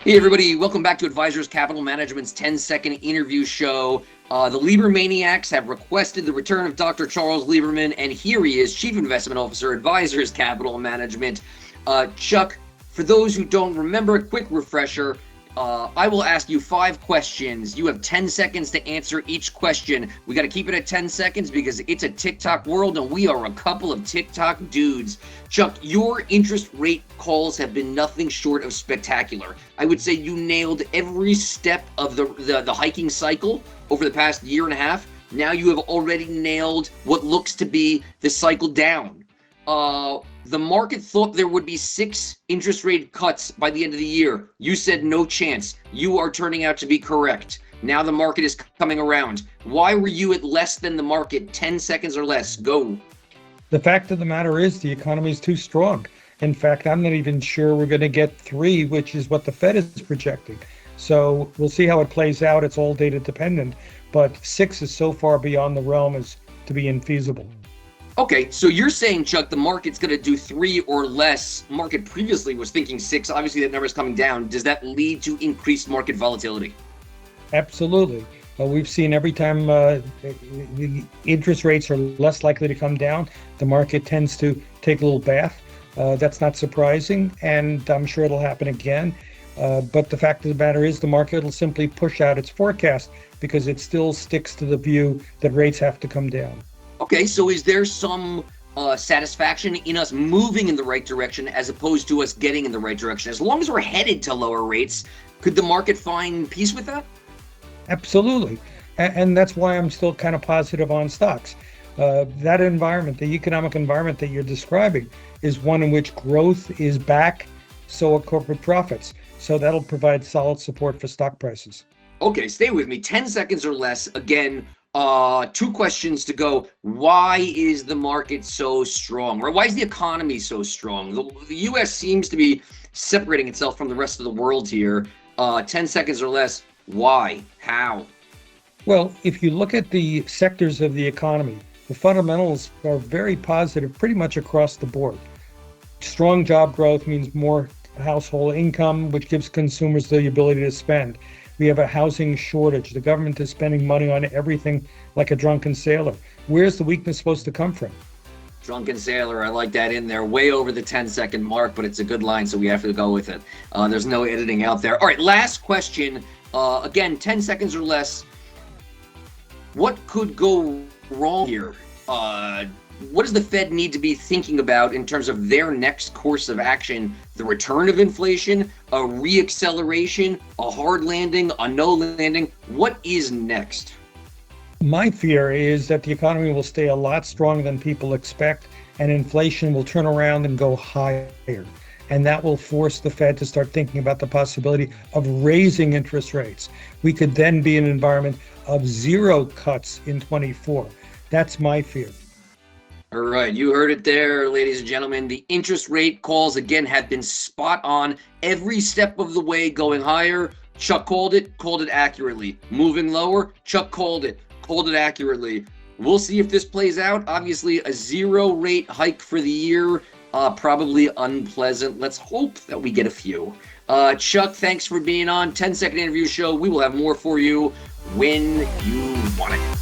Hey everybody, welcome back to Advisors Capital Management's 10-second interview show. The Liebermaniacs have requested the return of Dr. Charles Lieberman, and here he is, Chief Investment Officer, Advisors Capital Management. Chuck, for those who don't remember, a quick refresher. I will ask you 5 questions. You have 10 seconds to answer each question. We got to keep it at 10 seconds because it's a TikTok world and we are a couple of TikTok dudes. Chuck, your interest rate calls have been nothing short of spectacular. I would say you nailed every step of the hiking cycle over the past year and a half. Now you have already nailed what looks to be the cycle down. The market thought there would be 6 interest rate cuts by the end of the year. You said no chance. You are turning out to be correct. Now the market is coming around. Why were you at less than the market? 10 seconds or less. Go. The fact of the matter is the economy is too strong. In fact, I'm not even sure we're going to get 3, which is what the Fed is projecting. So we'll see how it plays out. It's all data dependent. But 6 is so far beyond the realm as to be infeasible. Okay, so you're saying, Chuck, the market's going to do 3 or less. Market previously was thinking 6. Obviously, that number's coming down. Does that lead to increased market volatility? Absolutely. We've seen every time the interest rates are less likely to come down, the market tends to take a little bath. That's not surprising, and I'm sure it'll happen again. But the fact of the matter is the market will simply push out its forecast because it still sticks to the view that rates have to come down. Okay, so is there some satisfaction in us moving in the right direction as opposed to us getting in the right direction? As long as we're headed to lower rates, could the market find peace with that? Absolutely. And that's why I'm still kind of positive on stocks. That environment, the economic environment that you're describing, is one in which growth is back, so are corporate profits. So that'll provide solid support for stock prices. Okay, stay with me. 10 seconds or less. Again, 2 questions to go. Why is the market so strong? Or why is the economy so strong? The U.S. seems to be separating itself from the rest of the world here. 10 seconds or less. Why? How? Well, if you look at the sectors of the economy, the fundamentals are very positive pretty much across the board. Strong job growth means more household income, which gives consumers the ability to spend. We have a housing shortage. The government is spending money on everything like a drunken sailor. Where's the weakness supposed to come from? Drunken sailor, I like that in there. Way over the 10-second mark, but it's a good line, so we have to go with it. There's no editing out there. All right, last question. Again, 10 seconds or less. What could go wrong here? What does the Fed need to be thinking about in terms of their next course of action? The return of inflation, a reacceleration, a hard landing, a no landing? What is next? My fear is that the economy will stay a lot stronger than people expect, and inflation will turn around and go higher. And that will force the Fed to start thinking about the possibility of raising interest rates. We could then be in an environment of 0 cuts in 24. That's my fear. All right, you heard it there, ladies and gentlemen. The interest rate calls, again, have been spot on every step of the way going higher. Chuck called it accurately. Moving lower, Chuck called it accurately. We'll see if this plays out. Obviously, a 0 rate hike for the year, probably unpleasant. Let's hope that we get a few. Chuck, thanks for being on. 10-second interview show. We will have more for you when you want it.